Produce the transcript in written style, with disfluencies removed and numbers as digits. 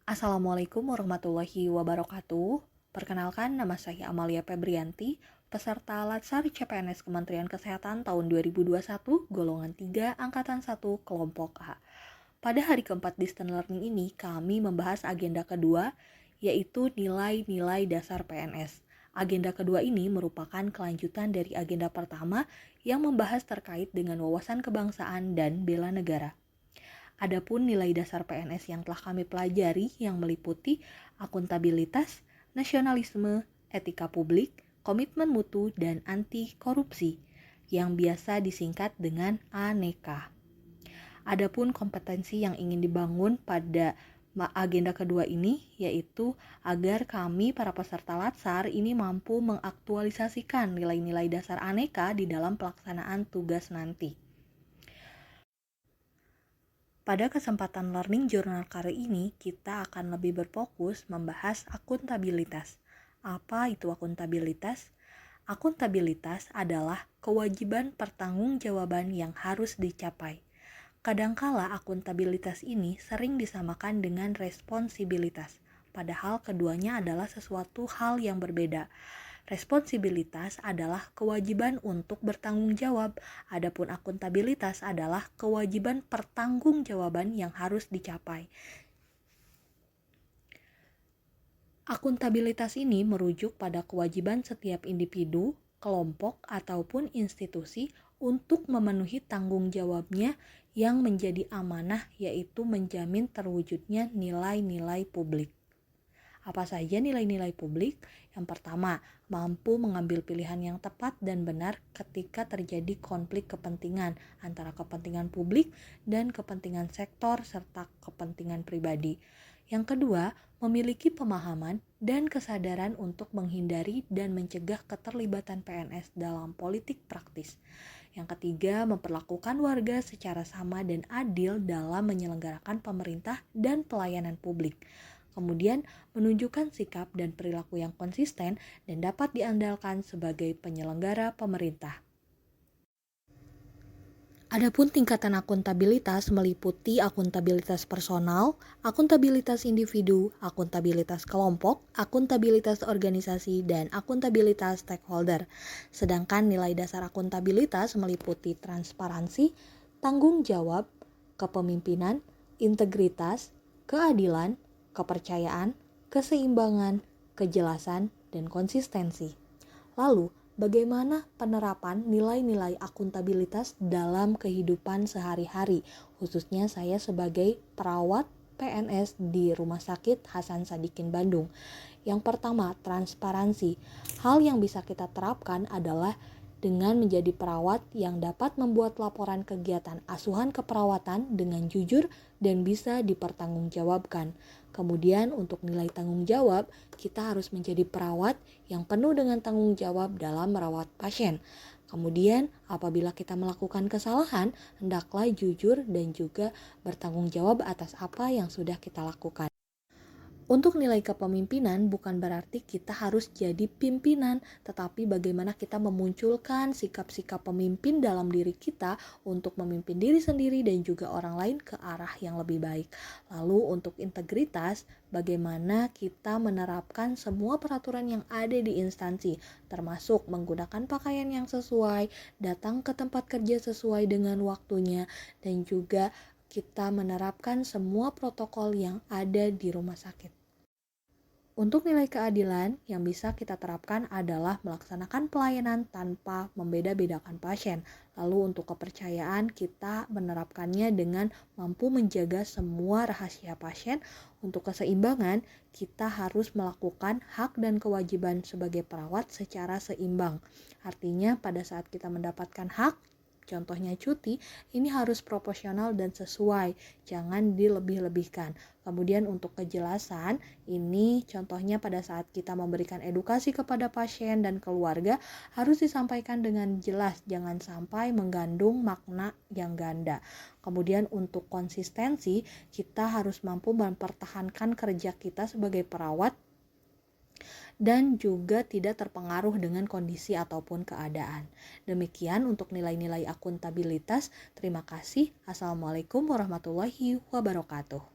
Assalamualaikum warahmatullahi wabarakatuh. Perkenalkan, nama saya Amalia Febrianti, peserta Latsar CPNS Kementerian Kesehatan tahun 2021, golongan 3, angkatan 1, kelompok A. Pada hari keempat distance learning ini, kami membahas agenda kedua, yaitu nilai-nilai dasar PNS. Agenda kedua ini merupakan kelanjutan dari agenda pertama yang membahas terkait dengan wawasan kebangsaan dan bela negara. Adapun nilai dasar PNS yang telah kami pelajari yang meliputi akuntabilitas, nasionalisme, etika publik, komitmen mutu, dan anti korupsi yang biasa disingkat dengan ANEKA. Adapun kompetensi yang ingin dibangun pada agenda kedua ini yaitu agar kami para peserta Latsar ini mampu mengaktualisasikan nilai-nilai dasar ANEKA di dalam pelaksanaan tugas nanti. Pada kesempatan Learning Journal kali ini, kita akan lebih berfokus membahas akuntabilitas. Apa itu akuntabilitas? Akuntabilitas adalah kewajiban pertanggungjawaban yang harus dicapai. Kadangkala akuntabilitas ini sering disamakan dengan responsibilitas, padahal keduanya adalah sesuatu hal yang berbeda. Responsibilitas adalah kewajiban untuk bertanggung jawab, adapun akuntabilitas adalah kewajiban pertanggungjawaban yang harus dicapai. Akuntabilitas ini merujuk pada kewajiban setiap individu, kelompok, ataupun institusi untuk memenuhi tanggung jawabnya yang menjadi amanah, yaitu menjamin terwujudnya nilai-nilai publik. Apa saja nilai-nilai publik? Yang pertama, mampu mengambil pilihan yang tepat dan benar ketika terjadi konflik kepentingan antara kepentingan publik dan kepentingan sektor serta kepentingan pribadi. Yang kedua, memiliki pemahaman dan kesadaran untuk menghindari dan mencegah keterlibatan PNS dalam politik praktis. Yang ketiga, memperlakukan warga secara sama dan adil dalam menyelenggarakan pemerintah dan pelayanan publik. Kemudian, menunjukkan sikap dan perilaku yang konsisten dan dapat diandalkan sebagai penyelenggara pemerintah. Adapun tingkatan akuntabilitas meliputi akuntabilitas personal, akuntabilitas individu, akuntabilitas kelompok, akuntabilitas organisasi, dan akuntabilitas stakeholder. Sedangkan nilai dasar akuntabilitas meliputi transparansi, tanggung jawab, kepemimpinan, integritas, keadilan, kepercayaan, keseimbangan, kejelasan, dan konsistensi. Lalu, bagaimana penerapan nilai-nilai akuntabilitas dalam kehidupan sehari-hari, khususnya saya sebagai perawat PNS di Rumah Sakit Hasan Sadikin Bandung. Yang pertama, transparansi. Hal yang bisa kita terapkan adalah dengan menjadi perawat yang dapat membuat laporan kegiatan asuhan keperawatan dengan jujur dan bisa dipertanggungjawabkan. Kemudian untuk nilai tanggung jawab, kita harus menjadi perawat yang penuh dengan tanggung jawab dalam merawat pasien. Kemudian apabila kita melakukan kesalahan, hendaklah jujur dan juga bertanggung jawab atas apa yang sudah kita lakukan. Untuk nilai kepemimpinan bukan berarti kita harus jadi pimpinan, tetapi bagaimana kita memunculkan sikap-sikap pemimpin dalam diri kita untuk memimpin diri sendiri dan juga orang lain ke arah yang lebih baik. Lalu untuk integritas, bagaimana kita menerapkan semua peraturan yang ada di instansi, termasuk menggunakan pakaian yang sesuai, datang ke tempat kerja sesuai dengan waktunya, dan juga kita menerapkan semua protokol yang ada di rumah sakit. Untuk nilai keadilan yang bisa kita terapkan adalah melaksanakan pelayanan tanpa membeda-bedakan pasien. Lalu untuk kepercayaan kita menerapkannya dengan mampu menjaga semua rahasia pasien. Untuk keseimbangan kita harus melakukan hak dan kewajiban sebagai perawat secara seimbang. Artinya pada saat kita mendapatkan hak, contohnya cuti, ini harus proporsional dan sesuai, jangan dilebih-lebihkan. Kemudian untuk kejelasan, ini contohnya pada saat kita memberikan edukasi kepada pasien dan keluarga, harus disampaikan dengan jelas, jangan sampai mengandung makna yang ganda. Kemudian untuk konsistensi, kita harus mampu mempertahankan kerja kita sebagai perawat dan juga tidak terpengaruh dengan kondisi ataupun keadaan. Demikian untuk nilai-nilai akuntabilitas. Terima kasih. Assalamualaikum warahmatullahi wabarakatuh.